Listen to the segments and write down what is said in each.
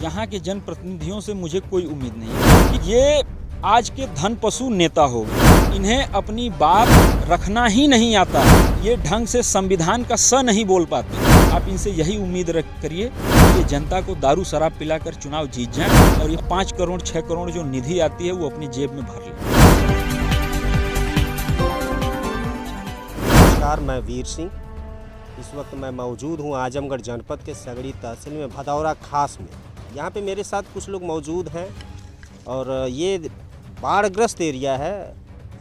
यहाँ के जनप्रतिनिधियों से मुझे कोई उम्मीद नहीं है कि ये आज के धन पशु नेता हो। इन्हें अपनी बात रखना ही नहीं आता, ये ढंग से संविधान का स नहीं बोल पाते। आप इनसे यही उम्मीद करिए कि ये जनता को दारू शराब पिलाकर चुनाव जीत जाएं और ये 5 करोड़ 6 करोड़ जो निधि आती है वो अपनी जेब में भर लें। नमस्कार, मैं वीर सिंह। इस वक्त मैं मौजूद हूँ आजमगढ़ जनपद के सगड़ी तहसील में भदौरा खास में। यहाँ पे मेरे साथ कुछ लोग मौजूद हैं और ये बाढ़ग्रस्त एरिया है।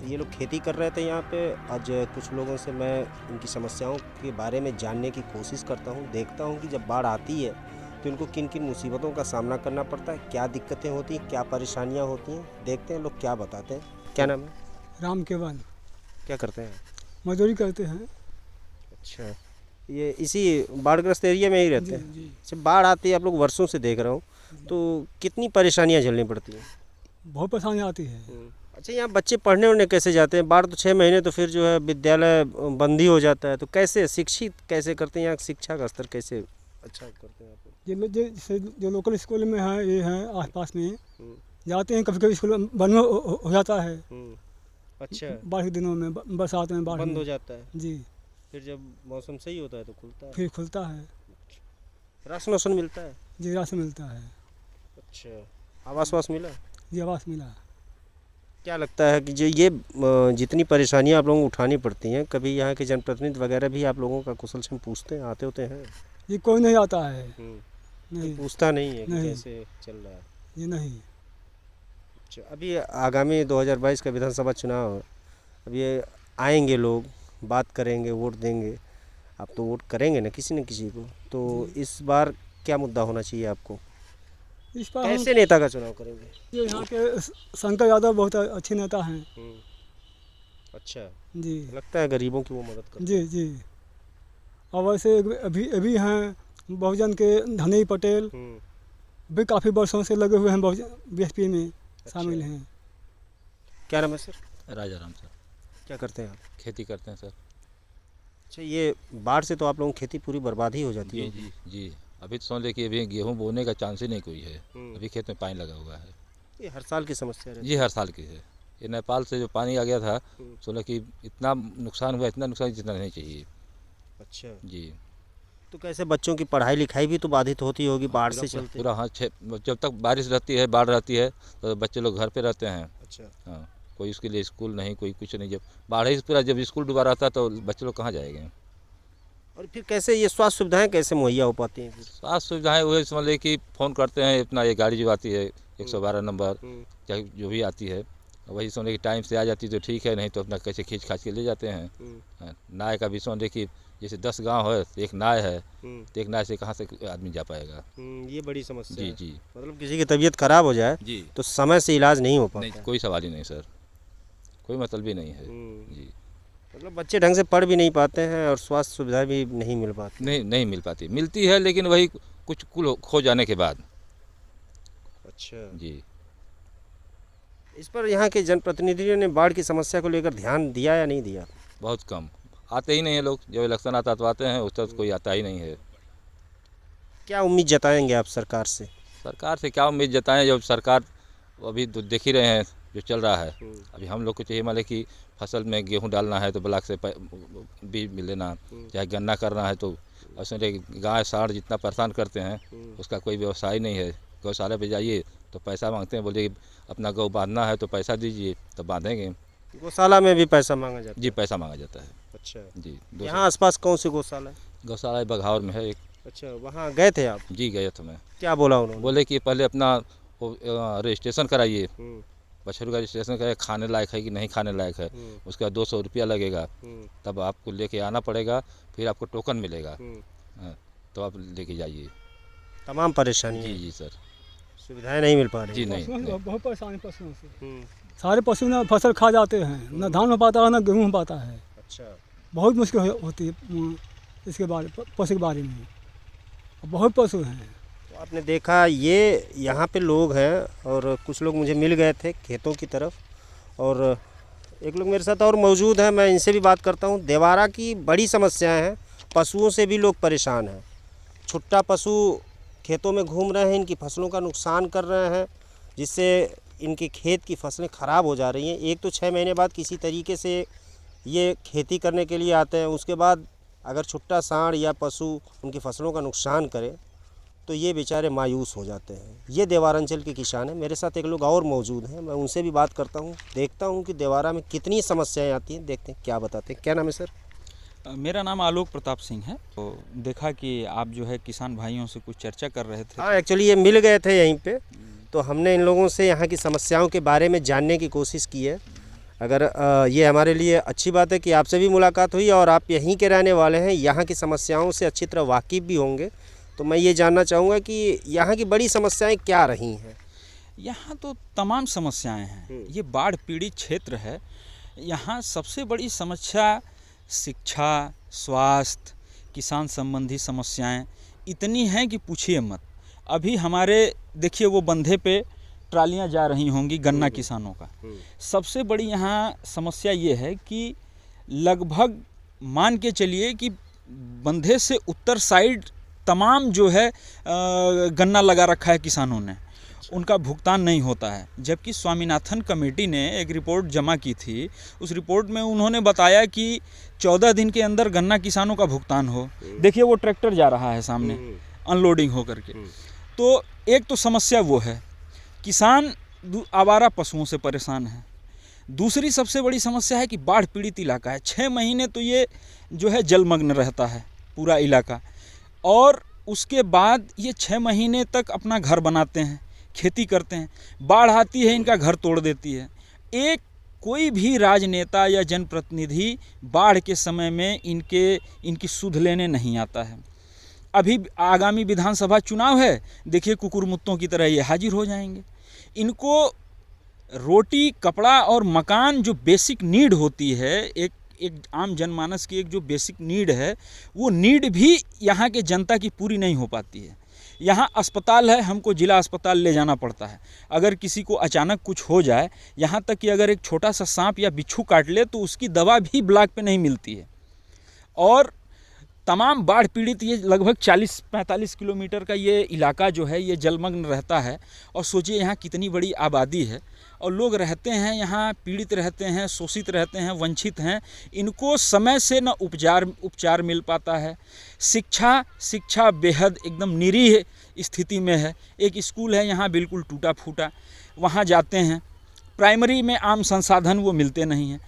ये लोग खेती कर रहे थे यहाँ पे। आज कुछ लोगों से मैं इनकी समस्याओं के बारे में जानने की कोशिश करता हूँ। देखता हूँ कि जब बाढ़ आती है तो इनको किन किन मुसीबतों का सामना करना पड़ता है, क्या दिक्कतें होती हैं, क्या परेशानियाँ होती हैं। देखते हैं लोग क्या बताते हैं। क्या नाम है? राम केवल। क्या करते हैं? मजदूरी करते हैं। अच्छा, ये इसी बाढ़ग्रस्त एरिया में ही रहते हैं? जी। जब बाढ़ आती है, आप लोग वर्षों से देख रहा हूँ, तो कितनी परेशानियाँ झेलनी पड़ती हैं? बहुत परेशानी आती है। अच्छा, यहाँ बच्चे पढ़ने उड़ने कैसे जाते हैं? बाढ़ तो 6 महीने तो फिर जो है विद्यालय बंद ही हो जाता है, तो कैसे शिक्षित कैसे करते हैं? यहाँ शिक्षा का स्तर कैसे अच्छा करते हैं आप लोग? जो लोकल स्कूल में है, ये है आसपास में जाते हैं। कभी कभी स्कूल बंद हो जाता है। अच्छा, बाढ़ के दिनों में, बरसात में बाढ़ बंद में। हो जाता है। जी, फिर जब मौसम सही होता है तो खुलता है। फिर खुलता है। राशन वासन मिलता है? जी, राशन मिलता है। अच्छा, आवास वास मिला? जी, आवास मिला। क्या लगता है कि जो ये जितनी परेशानियां आप लोगों को उठानी पड़ती हैं, कभी यहाँ के जनप्रतिनिधि वगैरह भी आप लोगों का कुशल क्षम पूछते हैं, आते होते हैं? ये कोई नहीं आता है। नहीं, पूछता नहीं है कि नहीं। कैसे चल रहा है? ये नहीं। अच्छा, अभी आगामी 2022 का विधानसभा चुनाव है। अब ये आएंगे लोग, बात करेंगे, वोट देंगे। आप तो वोट करेंगे ना किसी न किसी को, तो इस बार क्या मुद्दा होना चाहिए आपको? इस पर हम कैसे नेता का चुनाव करेंगे? ये यहाँ के शंकर यादव बहुत अच्छे नेता हैं। अच्छा, जी लगता है गरीबों की वो मदद करते जी जी। और वैसे अभी हैं बहुजन के धनी पटेल, हैं। भी काफ़ी वर्षों से लगे हुए हैं बीएसपी में शामिल हैं। क्या नाम है सर? राजा राम सर। क्या करते हैं आप? खेती करते हैं सर। अच्छा, ये बाढ़ से तो आप लोगों की खेती पूरी बर्बाद ही हो जाती जी है। जी जी। अभी तो समझ ले कि अभी गेहूँ बोने का चांस ही नहीं कोई है। अभी खेत में पानी लगा हुआ है। ये हर साल की समस्या रहती जी, हर साल की है। ये नेपाल से जो पानी आ गया था, सोलह कि इतना नुकसान हुआ, इतना नुकसान जितना नहीं चाहिए। है। अच्छा, जी, तो कैसे बच्चों की पढ़ाई लिखाई भी तो बाधित होती होगी बाढ़ से चलते? पूरा हाँ, जब तक बारिश रहती है, बाढ़ रहती है, तो बच्चे लोग घर पे रहते हैं। अच्छा, हाँ, कोई उसके लिए स्कूल नहीं, कोई कुछ नहीं। जब बाढ़ ही पूरा, जब स्कूल डूबा रहता है तो बच्चे लोग कहाँ जाएंगे? और फिर कैसे ये स्वास्थ्य सुविधाएं कैसे मुहैया हो पाती हैं फिर? स्वास्थ्य सुविधाएं वही समझ ले कि फ़ोन करते हैं, अपना ये गाड़ी जो आती है 112 नंबर, चाहे जो भी आती है, वही समझ के टाइम से आ जाती है तो ठीक है, नहीं तो अपना कैसे खींच खाच के ले जाते हैं। हाँ, नाव का भी समझ ले कि जैसे 10 गांव है तो एक नाव है, तो एक नाव से कहाँ से आदमी जा पाएगा? ये बड़ी समस्या जी है। जी मतलब किसी की तबीयत खराब हो जाए जी। तो समय से इलाज नहीं हो नहीं, पाता। कोई सवाल ही नहीं सर, कोई मतलब भी नहीं है। जी, मतलब बच्चे ढंग से पढ़ भी नहीं पाते हैं और स्वास्थ्य सुविधा भी नहीं मिल पाती। नहीं मिल पाती, मिलती है लेकिन वही कुछ कुल खो जाने के बाद। अच्छा, जी, इस पर यहाँ के जनप्रतिनिधियों ने बाढ़ की समस्या को लेकर ध्यान दिया या नहीं दिया? बहुत कम आते ही नहीं है लोग। जब इलेक्शन आता तो आते हैं, उस तरह कोई आता ही नहीं है। क्या उम्मीद जताएंगे आप सरकार से? सरकार से क्या उम्मीद जताएं, जब सरकार अभी तो देख ही रहे हैं जो चल रहा है। अभी हम लोग को चाहिए मान लें कि फसल में गेहूं डालना है तो ब्लॉक से बीज मिल लेना, चाहे गन्ना करना है तो ऐसे गाय साढ़ जितना परेशान करते हैं, उसका कोई व्यवसाय नहीं है। गौशाला पे जाइए तो पैसा मांगते हैं, बोलिए अपना गौ बांधना है तो पैसा दीजिए तो बांधेंगे। गौशाला में भी पैसा मांगा जाता है? जी, पैसा मांगा जाता है। अच्छा, जी, यहाँ आसपास कौन सी गौशाला है? गौशाला बघावर में है एक। अच्छा, वहाँ गए थे आप? जी, गए थे मैं। क्या बोला उन्होंने? बोले कि पहले अपना रजिस्ट्रेशन कराइए, बछड़ू का रजिस्ट्रेशन कराइए, खाने लायक है कि नहीं खाने लायक है, उसका 200 रुपया लगेगा, तब आपको लेके आना पड़ेगा, फिर आपको टोकन मिलेगा। हाँ, तो आप लेके जाइए। तमाम परेशानी जी जी सर। सुविधाएं नहीं मिल पा रही? जी नहीं, बहुत परेशानी पशुओं से। सारे पशु ना फसल खा जाते हैं, ना धान हो पाता है ना गेहूँ हो पाता है। अच्छा, बहुत मुश्किल होती है इसके बारे, पशु के बारे में। बहुत पशु हैं। तो आपने देखा ये यहाँ पे लोग हैं और कुछ लोग मुझे मिल गए थे खेतों की तरफ, और एक लोग मेरे साथ और मौजूद हैं। मैं इनसे भी बात करता हूँ। देवारा की बड़ी समस्याएं हैं, पशुओं से भी लोग परेशान हैं। छुट्टा पशु खेतों में घूम रहे हैं, इनकी फसलों का नुकसान कर रहे हैं, जिससे इनके खेत की फसलें ख़राब हो जा रही हैं। एक तो 6 महीने बाद किसी तरीके से ये खेती करने के लिए आते हैं, उसके बाद अगर छुट्टा सांड या पशु उनकी फसलों का नुकसान करे तो ये बेचारे मायूस हो जाते हैं। ये देवार अंचल के किसान हैं। मेरे साथ एक लोग और मौजूद हैं, मैं उनसे भी बात करता हूँ, देखता हूँ कि देवारा में कितनी समस्याएं आती हैं, देखते हैं क्या बताते हैं। क्या नाम है सर? मेरा नाम आलोक प्रताप सिंह है। तो देखा कि आप जो है किसान भाइयों से कुछ चर्चा कर रहे थे। हाँ, एक्चुअली ये मिल गए थे यहीं पे, तो हमने इन लोगों से यहाँ की समस्याओं के बारे में जानने की कोशिश की है। अगर ये हमारे लिए अच्छी बात है कि आपसे भी मुलाकात हुई और आप यहीं के रहने वाले हैं, यहाँ की समस्याओं से अच्छी तरह वाकिफ़ भी होंगे। तो मैं ये जानना चाहूँगा कि यहाँ की बड़ी समस्याएं क्या रही हैं? यहाँ तो तमाम समस्याएं हैं। ये बाढ़ पीड़ित क्षेत्र है। यहाँ सबसे बड़ी समस्या शिक्षा, स्वास्थ्य, किसान संबंधी समस्याएं इतनी हैं कि पूछिए मत। अभी हमारे देखिए वो बंधे पे ट्रालियां जा रही होंगी गन्ना किसानों का। सबसे बड़ी यहाँ समस्या ये है कि लगभग मान के चलिए कि बंधे से उत्तर साइड तमाम जो है गन्ना लगा रखा है किसानों ने, उनका भुगतान नहीं होता है। जबकि स्वामीनाथन कमेटी ने एक रिपोर्ट जमा की थी, उस रिपोर्ट में उन्होंने बताया कि 14 दिन के अंदर गन्ना किसानों का भुगतान हो। देखिए वो ट्रैक्टर जा रहा है सामने अनलोडिंग हो करके। तो एक तो समस्या वो है, किसान आवारा पशुओं से परेशान है। दूसरी सबसे बड़ी समस्या है कि बाढ़ पीड़ित इलाका है। 6 महीने तो ये जो है जलमग्न रहता है पूरा इलाका, और उसके बाद ये 6 महीने तक अपना घर बनाते हैं, खेती करते हैं। बाढ़ आती है, इनका घर तोड़ देती है। एक कोई भी राजनेता या जनप्रतिनिधि बाढ़ के समय में इनकी सुध लेने नहीं आता है। अभी आगामी विधानसभा चुनाव है, देखिए कुकुरमुत्तों की तरह ये हाजिर हो जाएंगे। इनको रोटी, कपड़ा और मकान जो बेसिक नीड होती है, एक आम जनमानस की एक जो बेसिक नीड है, वो नीड भी यहाँ के जनता की पूरी नहीं हो पाती है। यहाँ अस्पताल है, हमको जिला अस्पताल ले जाना पड़ता है। अगर किसी को अचानक कुछ हो जाए, यहाँ तक कि अगर एक छोटा सा सांप या बिच्छू काट ले तो उसकी दवा भी ब्लॉक पे नहीं मिलती है। और तमाम बाढ़ पीड़ित ये लगभग 40-45 किलोमीटर का ये इलाका जो है ये जलमग्न रहता है। और सोचिए यहाँ कितनी बड़ी आबादी है और लोग रहते हैं यहाँ, पीड़ित रहते हैं, शोषित रहते हैं, वंचित हैं। इनको समय से न उपचार मिल पाता है। शिक्षा बेहद एकदम निरीह स्थिति में है। एक स्कूल है यहाँ बिल्कुल टूटा फूटा, वहाँ जाते हैं, प्राइमरी में आम संसाधन वो मिलते नहीं हैं।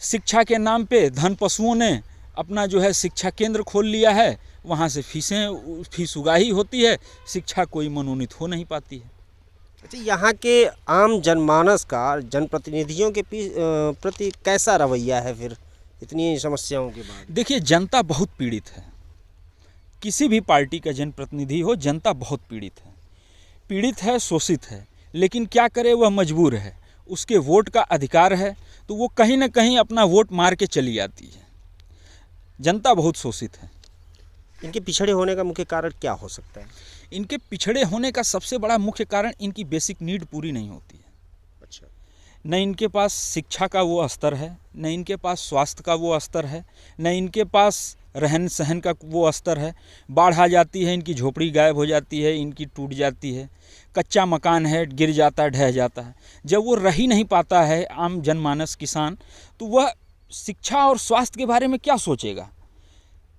शिक्षा के नाम पे धन पशुओं ने अपना जो है शिक्षा केंद्र खोल लिया है, वहाँ से फीस उगाही होती है, शिक्षा कोई मनोनीत हो नहीं पाती है। अच्छा, यहाँ के आम जनमानस का जनप्रतिनिधियों के प्रति कैसा रवैया है फिर इतनी समस्याओं के बाद? देखिए जनता बहुत पीड़ित है। किसी भी पार्टी का जनप्रतिनिधि हो, जनता बहुत पीड़ित है, शोषित है। लेकिन क्या करे, वह मजबूर है। उसके वोट का अधिकार है तो वो कहीं ना कहीं अपना वोट मार के चली जाती है। जनता बहुत शोषित है। इनके पिछड़े होने का मुख्य कारण क्या हो सकता है? इनके पिछड़े होने का सबसे बड़ा मुख्य कारण इनकी बेसिक नीड पूरी नहीं होती है। अच्छा। न इनके पास शिक्षा का वो स्तर है, न इनके पास स्वास्थ्य का वो स्तर है, न इनके पास रहन सहन का वो स्तर है। बाढ़ आ जाती है, इनकी झोपड़ी गायब हो जाती है, इनकी टूट जाती है। कच्चा मकान है, गिर जाता है, ढह जाता है। जब वो रह ही नहीं पाता है आम जनमानस किसान, तो वह शिक्षा और स्वास्थ्य के बारे में क्या सोचेगा?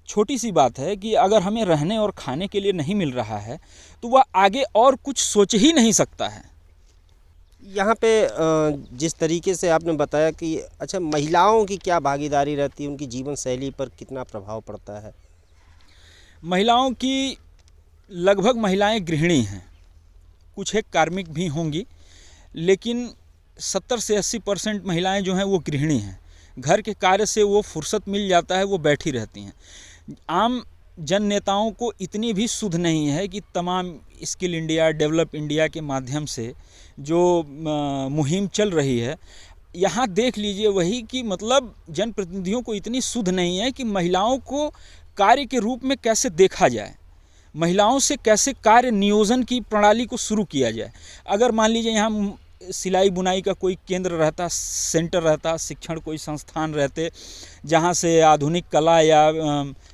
छोटी सी बात है कि अगर हमें रहने और खाने के लिए नहीं मिल रहा है तो वह आगे और कुछ सोच ही नहीं सकता है। यहाँ पे जिस तरीके से आपने बताया कि अच्छा, महिलाओं की क्या भागीदारी रहती है, उनकी जीवन शैली पर कितना प्रभाव पड़ता है? महिलाओं की लगभग महिलाएं गृहिणी हैं, कुछ एक कार्मिक भी होंगी, लेकिन 70 से 80% महिलाएं जो हैं वो गृहिणी हैं। घर के कार्य से वो फुर्सत मिल जाता है, वो बैठी रहती हैं। आम जन नेताओं को इतनी भी सुध नहीं है कि तमाम स्किल इंडिया, डेवलप इंडिया के माध्यम से जो मुहिम चल रही है, यहाँ देख लीजिए वही कि मतलब जनप्रतिनिधियों को इतनी सुध नहीं है कि महिलाओं को कार्य के रूप में कैसे देखा जाए, महिलाओं से कैसे कार्य नियोजन की प्रणाली को शुरू किया जाए। अगर मान लीजिए यहाँ सिलाई बुनाई का कोई केंद्र रहता, सेंटर रहता, शिक्षण कोई संस्थान रहते, जहाँ से आधुनिक कला या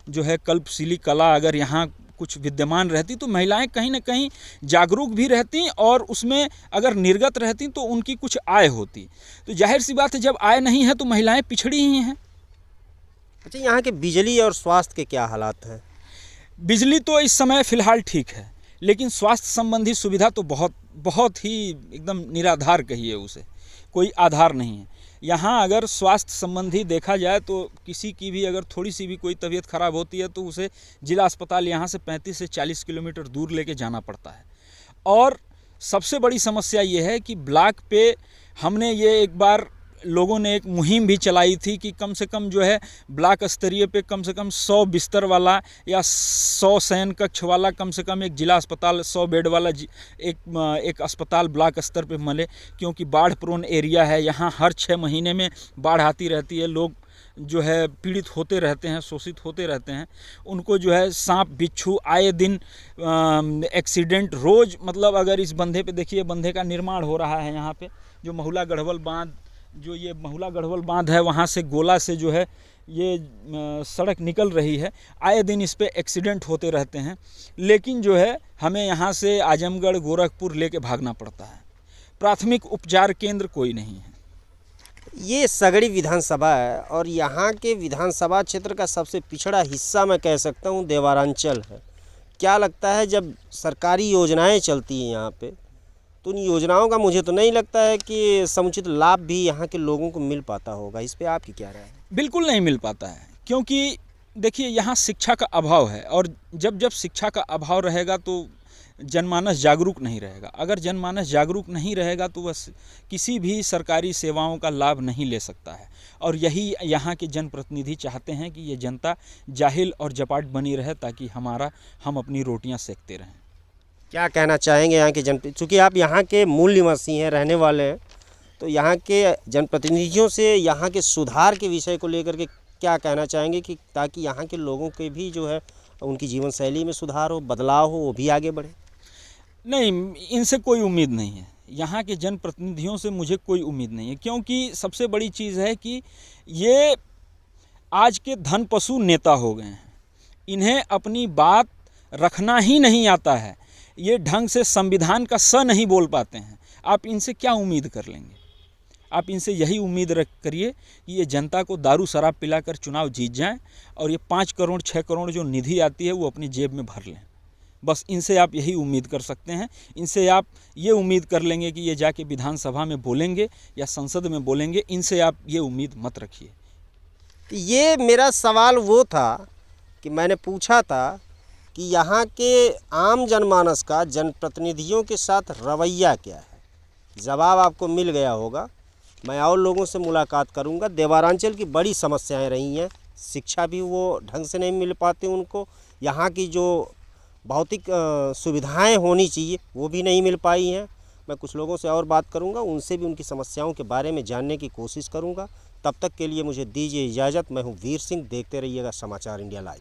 जो है कल्पशीली कला अगर यहाँ कुछ विद्यमान रहती तो महिलाएं कहीं ना कहीं जागरूक भी रहती और उसमें अगर निर्गत रहती तो उनकी कुछ आय होती। तो जाहिर सी बात है जब आय नहीं है तो महिलाएं पिछड़ी ही हैं। अच्छा, यहाँ के बिजली और स्वास्थ्य के क्या हालात हैं? बिजली तो इस समय फ़िलहाल ठीक है, लेकिन स्वास्थ्य संबंधी सुविधा तो बहुत ही एकदम निराधार कहिए उसे, कोई आधार नहीं है। यहाँ अगर स्वास्थ्य संबंधी देखा जाए तो किसी की भी अगर थोड़ी सी भी कोई तबीयत खराब होती है तो उसे जिला अस्पताल यहाँ से 35 से 40 किलोमीटर दूर लेके जाना पड़ता है। और सबसे बड़ी समस्या ये है कि ब्लॉक पे हमने ये एक बार लोगों ने एक मुहिम भी चलाई थी कि कम से कम जो है ब्लॉक स्तरीय पे कम से कम 100 बिस्तर वाला या 100 शयन कक्ष वाला कम से कम एक जिला अस्पताल 100 बेड वाला एक अस्पताल ब्लॉक स्तर पे मिले, क्योंकि बाढ़ प्रोन एरिया है। यहाँ हर 6 महीने में बाढ़ आती रहती है, लोग जो है पीड़ित होते रहते हैं, शोषित होते रहते हैं। उनको जो है सांप बिच्छू आए दिन एक्सीडेंट रोज़, मतलब अगर इस बंधे पे देखिए, बंधे का निर्माण हो रहा है यहाँ पे, जो महुला गढ़वल बांध, जो ये महुला गढ़वल बांध है वहाँ से गोला से जो है ये सड़क निकल रही है, आए दिन इस पे एक्सीडेंट होते रहते हैं। लेकिन जो है हमें यहाँ से आजमगढ़ गोरखपुर लेके भागना पड़ता है, प्राथमिक उपचार केंद्र कोई नहीं है। ये सगड़ी विधानसभा है और यहाँ के विधानसभा क्षेत्र का सबसे पिछड़ा हिस्सा मैं कह सकता हूँ देवारांचल है। क्या लगता है जब सरकारी योजनाएं चलती हैं यहाँ पे, तो उन योजनाओं का मुझे तो नहीं लगता है कि समुचित लाभ भी यहाँ के लोगों को मिल पाता होगा। इस पे आपकी क्या राय है? बिल्कुल नहीं मिल पाता है, क्योंकि देखिए यहाँ शिक्षा का अभाव है, और जब शिक्षा का अभाव रहेगा तो जनमानस जागरूक नहीं रहेगा। अगर जनमानस जागरूक नहीं रहेगा तो बस किसी भी सरकारी सेवाओं का लाभ नहीं ले सकता है। और यही यहाँ के जनप्रतिनिधि चाहते हैं कि ये जनता जाहिल और जपाट बनी रहे, ताकि हम अपनी रोटियाँ सेकते रहें। क्या कहना चाहेंगे यहाँ के चूँकि आप यहाँ के मूल निवासी हैं, रहने वाले हैं, तो यहाँ के जनप्रतिनिधियों से यहाँ के सुधार के विषय को लेकर के क्या कहना चाहेंगे कि ताकि यहाँ के लोगों के भी जो है उनकी जीवन शैली में सुधार हो, बदलाव हो, वो भी आगे बढ़े? नहीं, इनसे कोई उम्मीद नहीं है। यहाँ के जनप्रतिनिधियों से मुझे कोई उम्मीद नहीं है, क्योंकि सबसे बड़ी चीज़ है कि ये आज के धन पशु नेता हो गए हैं। इन्हें अपनी बात रखना ही नहीं आता है, ये ढंग से संविधान का स नहीं बोल पाते हैं। आप इनसे क्या उम्मीद कर लेंगे? आप इनसे यही उम्मीद करिए कि ये जनता को दारू शराब पिलाकर चुनाव जीत जाएं और ये 5 करोड़ 6 करोड़ जो निधि आती है वो अपनी जेब में भर लें। बस इनसे आप यही उम्मीद कर सकते हैं। इनसे आप ये उम्मीद कर लेंगे कि ये जाके विधानसभा में बोलेंगे या संसद में बोलेंगे, इनसे आप ये उम्मीद मत रखिए। ये मेरा सवाल वो था कि मैंने पूछा था कि यहाँ के आम जनमानस का जनप्रतिनिधियों के साथ रवैया क्या है। जवाब आपको मिल गया होगा। मैं और लोगों से मुलाकात करूँगा। देवारांचल की बड़ी समस्याएं रही हैं, शिक्षा भी वो ढंग से नहीं मिल पाती उनको, यहाँ की जो भौतिक सुविधाएं होनी चाहिए वो भी नहीं मिल पाई हैं। मैं कुछ लोगों से और बात करूँगा, उनसे भी उनकी समस्याओं के बारे में जानने की कोशिश करूँगा। तब तक के लिए मुझे दीजिए इजाज़त। मैं हूँ वीर सिंह, देखते रहिएगा समाचार इंडिया लाइव।